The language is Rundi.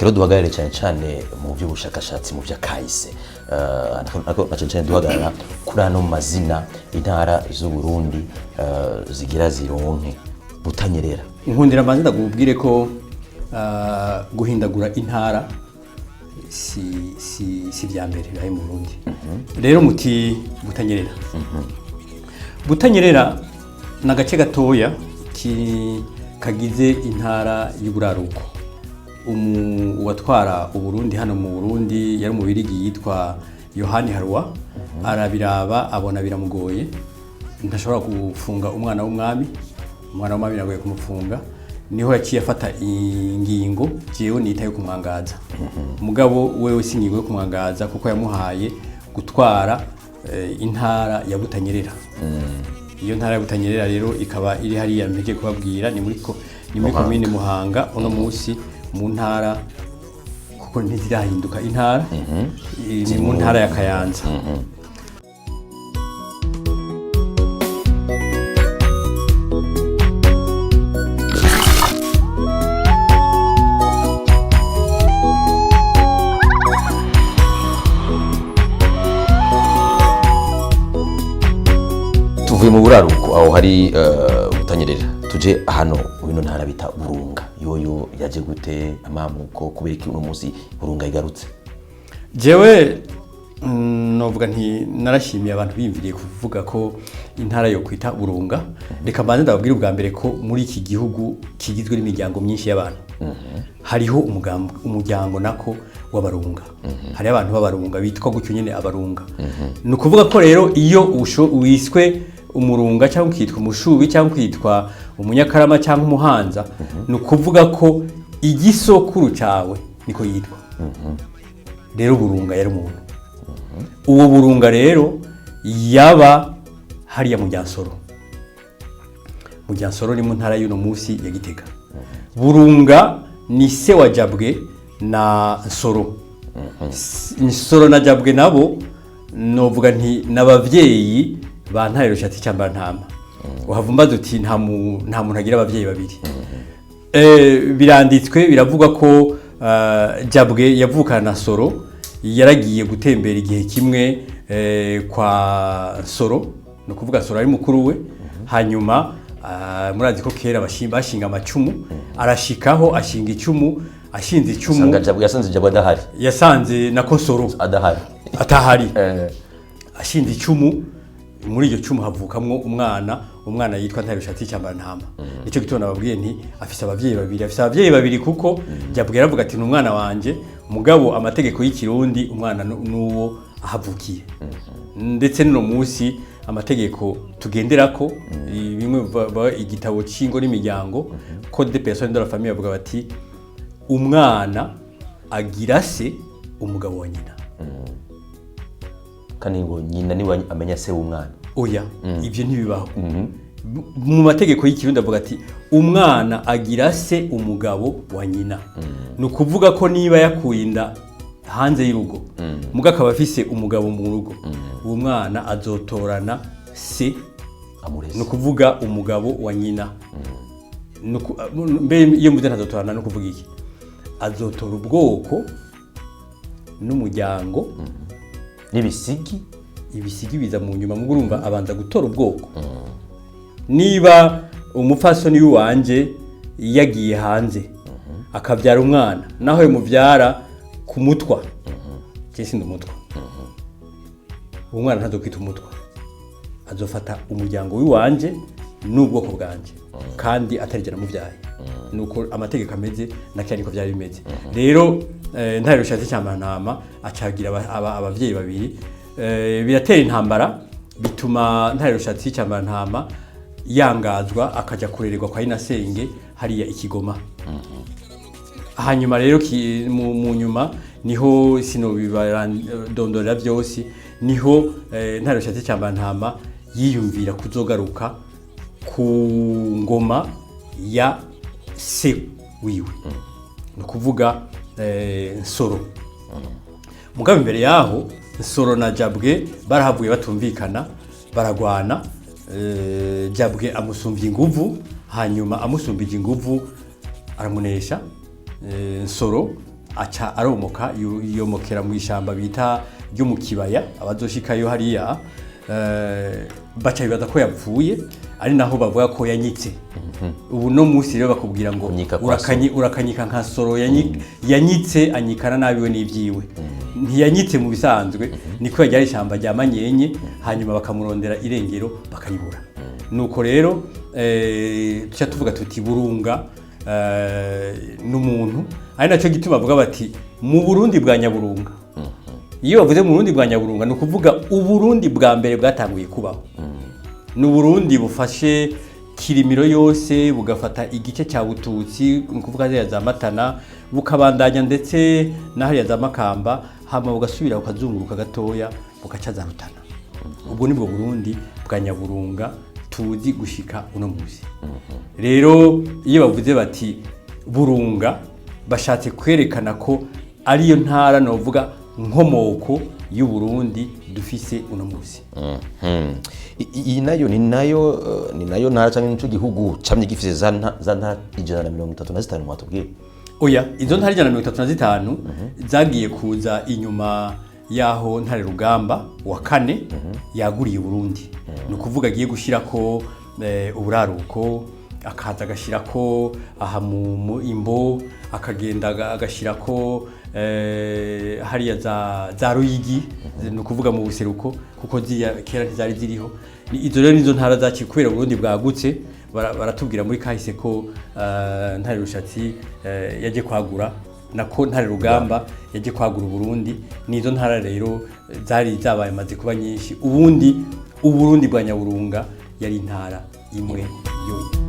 rero duhagarare cyane cyane mu by'ubushakashatsi mu by'akahise nako cyane duhagarara kuri ano mazina intara z'u Burundi zigira zironke Butanyerera. Inkundira mbanze ndagubwire ko guhindagura intara si bya mbere bari mu Burundi. Rero muti Butanyerera. Butanyerera nagace gatoya kagize intara y'uburaruko. Uwatwara Uburundi hano mu Burundi yari mu birigi yitwa Yohani Harwa arabiraba abona biramugoye ntashobora gufunga umwana w'umwami nagoye kumufunga niho yaciye afata ingingo jewe nitaye kumwangaza mugabo wewe singingo yo kumwangaza kuko yamuhaye gutwara intara ya Butanyerera. Iyo ntara ya Butanyerera rero ikaba iri hariya mpeke kubabwira ni muri komine Muhanga uno munsi mu ntara kuko ntizirahinduka intara ni mu ntara ya Kayanza. Tuvuye mu buraruko aho hari Butanyerera tuje hano wino ntara bita Burunga yoyo yaje gute amamuko kubera iki uno munsi Burunga igarutse. Jewe novuga nti narashimiye abantu bimviriye kuvuga ko intara yo kwita Burunga. Reka mbanze ndababwira ubwa mbere ko muri iki gihugu kigizwe n'imiryango myinshi y'abantu hariho umuryango nako w'abarunga. Hari abantu b'abarunga bitwa gutyo nyene abarunga. Nukuvuga ko rero iyo wiswe umurunga cyangwa ukitwa umushubi cyangwa ukitwa umunyakarama cyangwa umuhanza nukuvuga ko igisokuru cawe niko yitwa. Rero Burunga yari umuntu. Uwo Burunga rero yaba hariya mu Ryansoro. Mu Ryansoro ni mu ntara y'uno munsi ya Gitega. Burunga ni se wa Jabwe na Nsoro. Nsoro na Jabwe nabo novuga nti nabavyeyi ba Ntare Rushatsi cyambara ntama. Uhavumbaza uti nta muntu agira abavyeyi babiri. Biranditswe biravuga ko Jabwe yavukana na Nsoro yaragiye gutembera igihe kimwe kwa Nsoro no kuvuga Nsoro ari mukuru we hanyuma murazi ko kera bashinga amacumu arashikaho ashinga icumu ashinze icumu sanga Jabwe yasanze Jabwe adahari yasanze na Kosoro atahari ashinze icumu muri iryo cumu havukamwo umwana yitwa Ntare Rushatsi cyambara ntama. Nico gitona babwiye nti afise abavyeyi babiri kuko Jabwe yaravuga ati n'umwana wanje mugabo amategeko y'ikirundi umwana nuwo ahavukiye. Ndetse no munsi amategeko tugenderako bimwe igitabo cingo n'imiryango code de personne de la famille bavuga bati umwana agira se umugabo wa nyina. Kandi ngo nyina ni amenya se w'umwana. Oya ivyo ntibibaho. Mu mategeko y'ikirundi avuga ati umwana agira se umugabo wa nyina. Nukuvuga ko niba yakuyinda hanze y'urugo muga akaba afise umugabo mu rugo uwo mwana azotorana se amurese. Nukuvuga umugabo wa nyina. Mbe iyo mvuze ntazotorana no kuvuga iki azotora ubwoko n'umuryango ibisigi biza mu nyuma mugurumva abanza gutora ubwoko. Niba umupfasoni y'uwanje yagiye hanze akavyara umwana naho muvyara ku mutwa cyese ndumutwa umwana ntazokwita umutwa azofata umuryango w'iwanje n'ubwoko bwanje kandi atarigera muvyaye nuko amategeko ameze nacyari ko byari bimeze. Rero Ntare Rushatsi cyambara ntama acagira abavyeyi babiri biratera intambara bituma Ntare Rushatsi cyambara ntama yangazwa akaja kurererwa kwa Inasenge hariya Ikigoma. Hanyuma rero mu nyuma niho sino bibarandondorera byose niho Ntare Rushatsi cyambara ntama yiyumvira kuzogaruka ku ngoma ya se wiwe no kuvuga Nsoro. Mugabe imbere yaho Nsoro na Jabwe barahavuye batumvikana baragwana. Jabwe amusumbye inguvu hanyuma amusumbije inguvu aramunesha. Nsoro aca aromoka yomokera mu ishamba bita ryo mu kibaya abazoshikayo hariya baca bibaza ko yapfuye ari naho bavuga ko yanyitse. Ubu no musi rero bakubwira ngo urakanyika nka soro yanyitse anyikana nabiwe n'ivyiwe. Ntiyanyitse mu bisanzwe niko yajya ishamba rya Manyenye hanyuma bakamurondera irengero bakayibura. Nuko rero tuca tuvuga tuti Burunga n'umuntu ari naco gituma bavuga bati mu Burundi bwa Nyaburunga. Iyo bavuze mu Burundi bwa Nyaburunga no kuvuga uburundi bwa mbere bwatanguye kubaho. N'Uburundi bufashe Kirimiro yose bugafata igice cya Bututsi nukuvuga ya za Matana bukabandanya ndetse naho ya za Makamba hama bugasubira ukazunguruka gatoya bukaca za Rutana. Ubwo nibwo Burundi bwa Nyaburunga tuzi gushika uno muzi. Rero iyo bavuze bati Burunga bashatse kwerekana ko ariyo ntara novuga nkomoko y'u Burundi dufise uno muzi. Iyi nayo ni nayo ntara cyangwa nico gihugu camye gifise za ntara 135 mwatubwiye. Oya, izo ntara 135 zagiye kuza inyuma yaho Ntare Rugamba wa kane yaguriye Burundi. No kuvuga agiye gushirako uburaruko akaza agashirako aha mu Imbo akagenda agashirako hariya za Ruyigi no kuvuga mu buseruko kuko kera ntizari ziriho. Izo rero nizo ntara zaci kubera Burundi bwagutse baratubwira muri kahise ko Ntare Rushatsi yaje kwagura nako Ntare Rugamba yaje kwagura Burundi. Nizo ntara rero zari zabaye maze kuba nyinshi. Ubundi Uburundi bwa Nyaburunga yari intara imwe yo